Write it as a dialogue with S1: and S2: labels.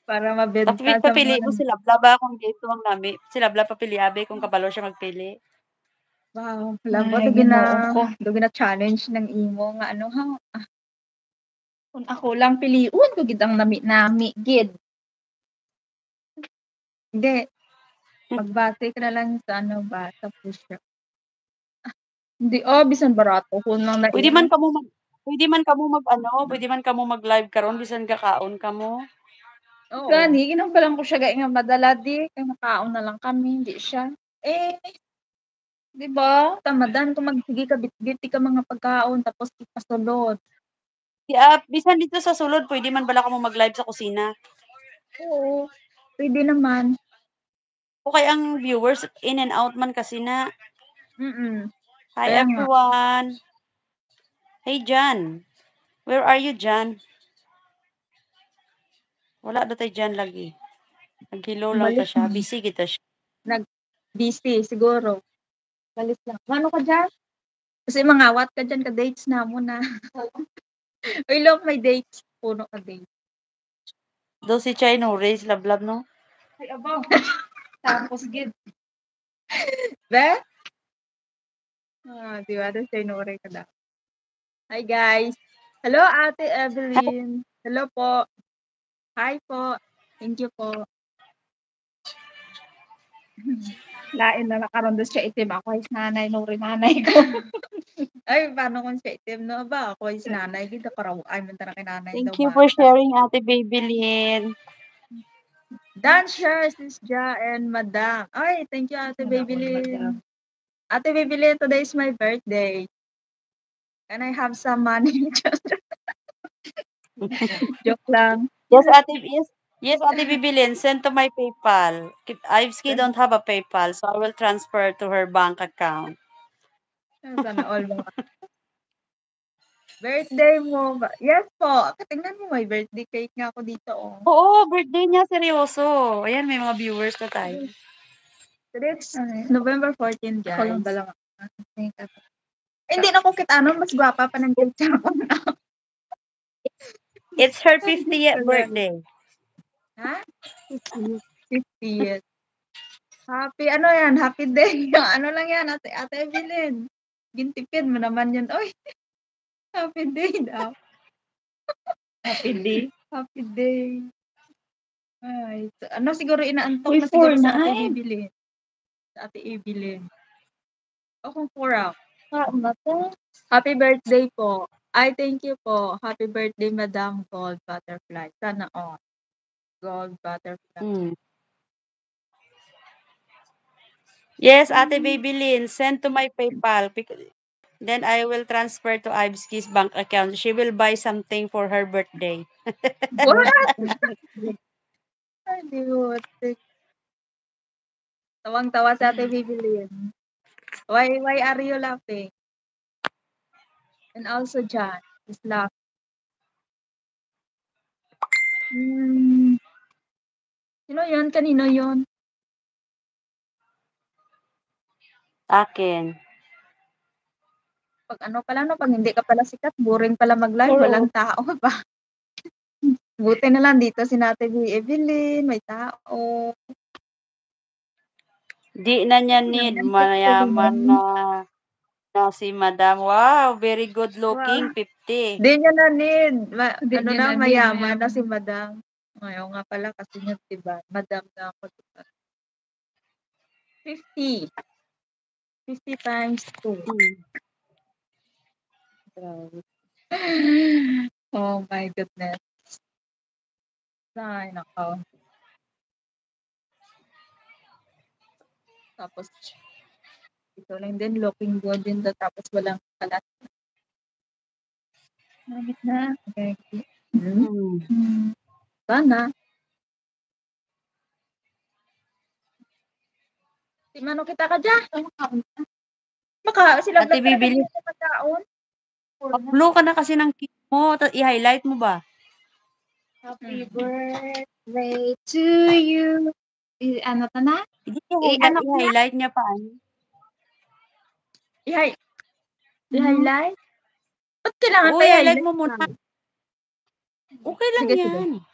S1: Para
S2: Tapos
S1: mabenta sa mga
S2: papiliin mo si Lablab, kung gustuhan nami si Lablab papili abi kung kabalo siya magpili.
S1: Wow,
S3: Ay,
S1: labot
S3: Ginoo ko.
S1: challenge ng imo nga ano ha. Kung ako lang piliun ko gid ang nami gid. Hindi. Magbase ka na lang sa ano ba, sa push-up. Hindi, bisan barato ko nang
S2: Pwede
S1: naiya.
S2: pwede man kamo mag-live karon bisan kakaon kamo.
S1: Oo. Gani, ginampalan ko siya nga madala di, kay makaon na lang kami, hindi siya. Di ba? Tamadan kung magsige ka bitbit ka mga pagkaon tapos ipasulod.
S2: Bisan dito sa sulod pwede man bala kamo mag-live sa kusina.
S1: Oo, pwede naman.
S2: Okay ang viewers in and out man kasi na. Hi
S1: Kaya nga.
S2: everyone. Hey Jan. Where are you, Jan? Wala datay Jan lagi. Nag-hello lang ta siya. Busy kita siya.
S1: Busy siguro. Balis lang. Ano ka dyan? Kasi mangawat ka dyan, ka-dates na mo na. Uy, look, may dates. Puno ka dates.
S2: Do si Chay no, raise lablab no?
S1: Ay, abaw. Tapos, gid. Be? Di ba? Doon siya inuray ka daw. Hi, guys. Hello, Ate Evelyn. Hello po. Hi po. Thank you po. Lain na nakaroon doon siya itim. Ako ay nanay, nuri nanay ko. Ay, paano kung siya itim no ba? Ako ay nanay. Gita paraw. Ay, manta na kay nanay daw.
S2: Thank you for sharing, Ate Babylin.
S1: Dancers, Sis Ja and Madam. Ay, thank you, Ate Babylin. Ate Babylin, today is my birthday. Can I have some money? Joke lang.
S2: Yes, Ate Bibilin, send to my PayPal. Ivesky don't have a PayPal, so I will transfer to her bank account.
S1: Sana all mga. Birthday mo ba? Yes po. Tingnan mo, may birthday cake nga ako dito.
S2: Oo, birthday niya, seryoso. Ayan, may mga viewers na tayo.
S1: It's November 14, guys. Ako lang balang. Hindi na ko kita, mas gwapa pa ng picture ko na.
S2: It's her 50th birthday.
S1: Ha? 50th. Happy, ano yan? Happy day. Ano lang yan, Ate Evelyn. Gintipid mo naman yun. Oy, happy day daw. Happy day? Happy day. Ay, ano siguro inaantok na siguro sa Ate Evelyn. Sa Ate Evelyn. Kung 4 out. Happy birthday po. Ay, thank you po. Happy birthday, Madam Gold Butterfly. Sana all. Gold Butterfly.
S2: Yes, Ate Babylin, send to my PayPal. Then I will transfer to Ivesky's bank account. She will buy something for her birthday.
S1: What? Ay, di mo. Tawang-tawa sa Ate Babylin. Why are you laughing? And also John is laughing. Sino yun? Kanino yun?
S2: Akin.
S1: Pag ano pala, no? Pag hindi ka pala sikat, boring pala mag-live, walang tao pa. Buti na lang dito si Ate Evelyn, may tao.
S2: Di na niya need, mayaman na si Madam. Wow, very good looking, 50.
S1: Di niya na need. Mayaman na si Madam. Ngayon nga pala kasi niya, diba? Madam na ako. 50. 50 times 2. Oh my goodness. Ay, nako. Tapos, ito lang din, looking good din daw, tapos walang kalat. Namit na. Okay. Sana. Si Mano kita ka dyan. Sila
S2: Ate Bibili. Blue ka na kasi ng cake mo. I-highlight mo ba?
S1: Happy birthday to you. Ano ta na?
S2: I-highlight niya pa.
S1: I-highlight? Ba't kailangan
S2: i-highlight mo muna. Okay lang
S1: sige,
S2: yan.
S1: Sige.